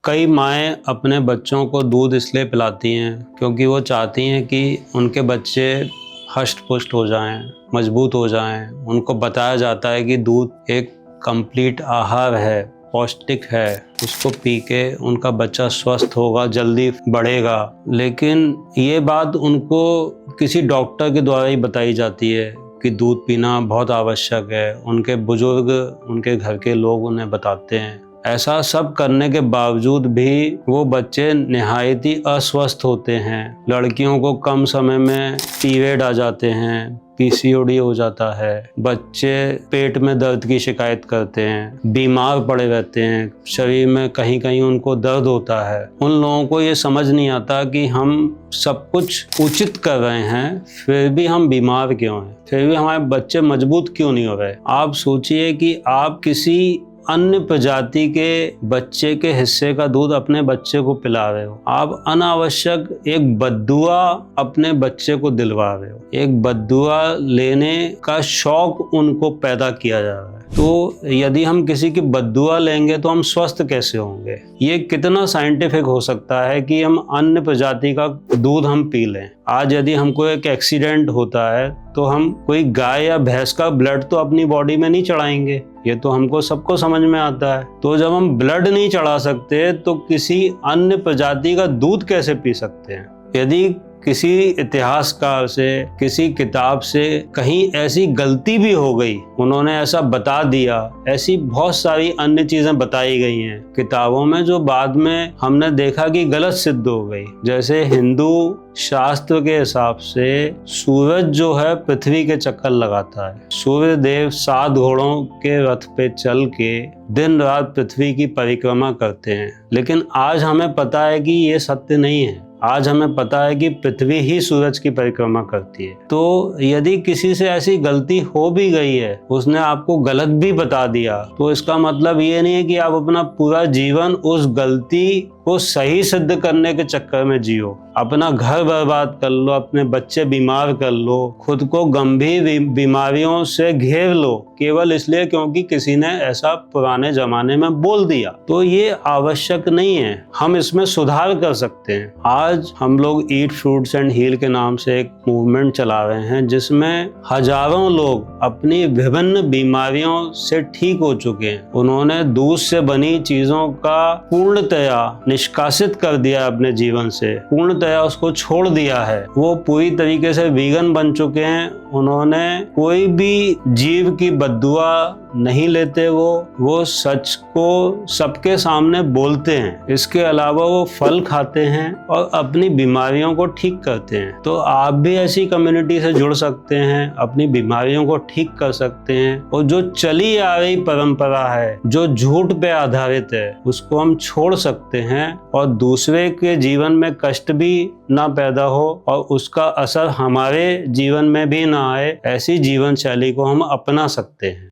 कई माएँ अपने बच्चों को दूध इसलिए पिलाती हैं क्योंकि वो चाहती हैं कि उनके बच्चे हष्ट-पुष्ट हो जाएँ, मजबूत हो जाएँ। उनको बताया जाता है कि दूध एक कंप्लीट आहार है, पौष्टिक है, उसको पी के उनका बच्चा स्वस्थ होगा, जल्दी बढ़ेगा। लेकिन ये बात उनको किसी डॉक्टर के द्वारा ही बताई जाती है कि दूध पीना बहुत आवश्यक है। उनके बुजुर्ग, उनके घर के लोग उन्हें बताते हैं। ऐसा सब करने के बावजूद भी वो बच्चे निहायत ही अस्वस्थ होते हैं। लड़कियों को कम समय में पीरियड आ जाते हैं, पीसीओडी हो जाता है, बच्चे पेट में दर्द की शिकायत करते हैं, बीमार पड़े रहते हैं, शरीर में कहीं कहीं उनको दर्द होता है। उन लोगों को ये समझ नहीं आता कि हम सब कुछ उचित कर रहे हैं, फिर भी हम बीमार क्यों हैं, फिर भी हमारे बच्चे मजबूत क्यों नहीं हो रहे। आप सोचिए कि आप किसी अन्य प्रजाति के बच्चे के हिस्से का दूध अपने बच्चे को पिला रहे हो। आप अनावश्यक एक बद्दुआ अपने बच्चे को दिलवा रहे हो। एक बद्दुआ लेने का शौक उनको पैदा किया जा रहा है। तो यदि हम किसी की बद्दुआ लेंगे तो हम स्वस्थ कैसे होंगे? ये कितना साइंटिफिक हो सकता है कि हम अन्य प्रजाति का दूध हम पी लें। आज यदि हमको एक एक्सीडेंट होता है तो हम कोई गाय या भैंस का ब्लड तो अपनी बॉडी में नहीं चढ़ाएंगे, ये तो हमको सबको समझ में आता है। तो जब हम ब्लड नहीं चढ़ा सकते तो किसी अन्य प्रजाति का दूध कैसे पी सकते हैं? यदि किसी इतिहासकार से, किसी किताब से कहीं ऐसी गलती भी हो गई, उन्होंने ऐसा बता दिया, ऐसी बहुत सारी अन्य चीजें बताई गई हैं किताबों में जो बाद में हमने देखा कि गलत सिद्ध हो गई। जैसे हिंदू शास्त्र के हिसाब से सूरज जो है पृथ्वी के चक्कर लगाता है। सूर्य देव 7 घोड़ों के रथ पे चल के दिन रात पृथ्वी की परिक्रमा करते हैं। लेकिन आज हमें पता है कि ये सत्य नहीं है। आज हमें पता है कि पृथ्वी ही सूरज की परिक्रमा करती है। तो यदि किसी से ऐसी गलती हो भी गई है, उसने आपको गलत भी बता दिया, तो इसका मतलब ये नहीं है कि आप अपना पूरा जीवन उस गलती को सही सिद्ध करने के चक्कर में जियो। अपना घर बर्बाद कर लो, अपने बच्चे बीमार कर लो, खुद को गंभीर बीमारियों से घेर लो, केवल इसलिए क्योंकि किसी ने ऐसा पुराने जमाने में बोल दिया। तो ये आवश्यक नहीं है। हम इसमें सुधार कर सकते हैं। आज हम लोग ईट फ्रूट्स एंड हील के नाम से एक मूवमेंट चला रहे हैं जिसमें हजारों लोग अपनी विभिन्न बीमारियों से ठीक हो चुके हैं। उन्होंने दूध से बनी चीजों का पूर्णतया निष्कासित कर दिया, अपने जीवन से पूर्णतया उसको छोड़ दिया है। वो पूरी तरीके से वीगन बन चुके हैं। उन्होंने कोई भी जीव की बद्दुआ नहीं लेते। वो सच को सबके सामने बोलते हैं। इसके अलावा वो फल खाते हैं और अपनी बीमारियों को ठीक करते हैं। तो आप भी ऐसी कम्युनिटी से जुड़ सकते हैं, अपनी बीमारियों को ठीक कर सकते हैं। और जो चली आ रही परंपरा है, जो झूठ पे आधारित है, उसको हम छोड़ सकते हैं और दूसरे के जीवन में कष्ट भी ना पैदा हो और उसका असर हमारे जीवन में भी ना आए, ऐसी जीवन शैली को हम अपना सकते हैं।